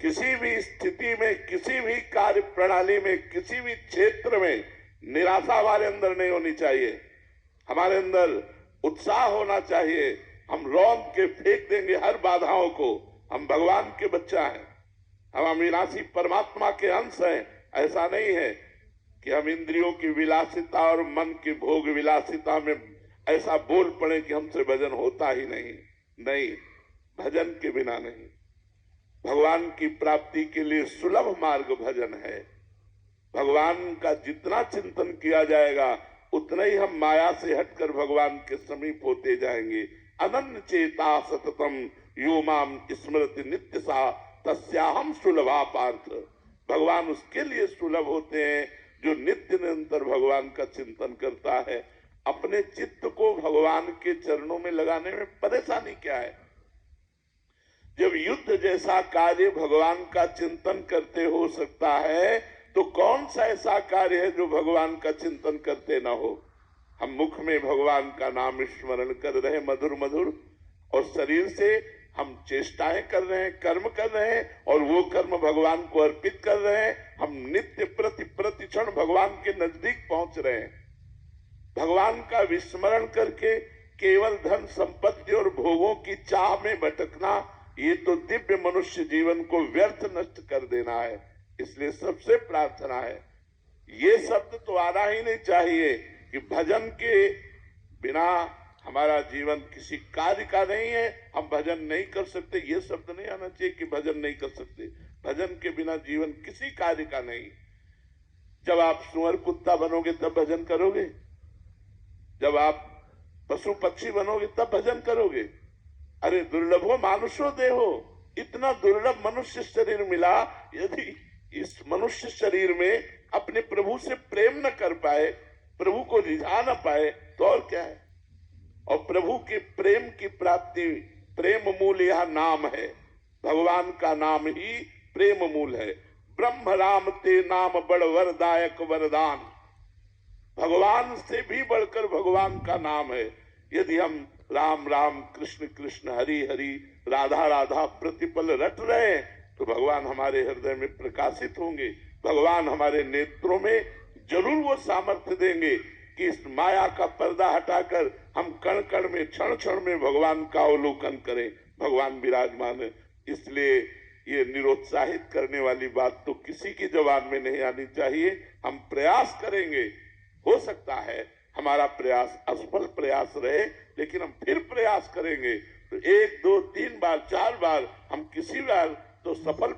किसी भी स्थिति में, किसी भी कार्य प्रणाली में, किसी भी क्षेत्र में निराशा हमारे अंदर नहीं होनी चाहिए। हमारे अंदर उत्साह होना चाहिए। हम रौंद के फेंक देंगे हर बाधाओं को। हम भगवान के बच्चा हैं, हम अविनाशी परमात्मा के अंश हैं। ऐसा नहीं है कि हम इंद्रियों की विलासिता और मन की भोग विलासिता में ऐसा बोल पड़े कि हमसे भजन होता ही नहीं। नहीं, भजन के बिना नहीं। भगवान की प्राप्ति के लिए सुलभ मार्ग भजन है। भगवान का जितना चिंतन किया जाएगा उतना ही हम माया से हटकर भगवान के समीप होते जाएंगे। अनन्य चेता सततम यो माम स्मृति नित्य सा तस्याहम सुलभा पार्थ। भगवान उसके लिए सुलभ होते हैं जो नित्य निरंतर भगवान का चिंतन करता है। अपने चित्त को भगवान के चरणों में लगाने में परेशानी क्या है? जब युद्ध जैसा कार्य भगवान का चिंतन करते हो सकता है तो कौन सा ऐसा कार्य है जो भगवान का चिंतन करते ना हो? हम मुख में भगवान का नाम स्मरण कर रहे हैं मधुर मधुर, और शरीर से हम चेष्टाएं कर रहे हैं, कर्म कर रहे हैं, और वो कर्म भगवान को अर्पित कर रहे हैं। हम नित्य प्रति क्षण भगवान के नजदीक पहुंच रहे हैं। भगवान का विस्मरण करके केवल धन संपत्ति और भोगों की चाह में भटकना, ये तो दिव्य मनुष्य जीवन को व्यर्थ नष्ट कर देना है। इसलिए सबसे प्रार्थना है, ये शब्द तो आना ही नहीं चाहिए कि भजन के बिना हमारा जीवन किसी कार्य का नहीं है, हम भजन नहीं कर सकते। ये शब्द नहीं आना चाहिए कि भजन नहीं कर सकते। भजन के बिना जीवन किसी कार्य का नहीं। जब आप सुअर कुत्ता बनोगे तब भजन करोगे, जब आप पशु पक्षी बनोगे तब भजन करोगे। अरे दुर्लभो मानुषो देहो, इतना दुर्लभ मनुष्य शरीर मिला। यदि इस मनुष्य शरीर में अपने प्रभु से प्रेम न कर पाए, प्रभु को रिझा न पाए, तो और क्या है? और प्रभु के प्रेम की प्राप्ति, प्रेम मूल यह नाम है। भगवान का नाम ही प्रेम मूल है। ब्रह्म राम ते नाम बड़ वरदायक वरदान। भगवान से भी बढ़कर भगवान का नाम है। यदि हम राम राम कृष्ण कृष्ण हरि हरि राधा राधा प्रतिपल रट रहे हैं तो भगवान हमारे हृदय में प्रकाशित होंगे। भगवान हमारे नेत्रों में जरूर वो सामर्थ्य देंगे कि इस माया का पर्दा हटाकर हम कण कण में, क्षण क्षण में भगवान का अवलोकन करें। भगवान विराजमान है। इसलिए ये निरुत्साहित करने वाली बात तो किसी की जबान में नहीं आनी चाहिए। हम प्रयास करेंगे, हो सकता है हमारा प्रयास असफल प्रयास रहे, लेकिन हम फिर प्रयास करेंगे तो 1 2 3 बार 4 बार हम किसी बार तो सफल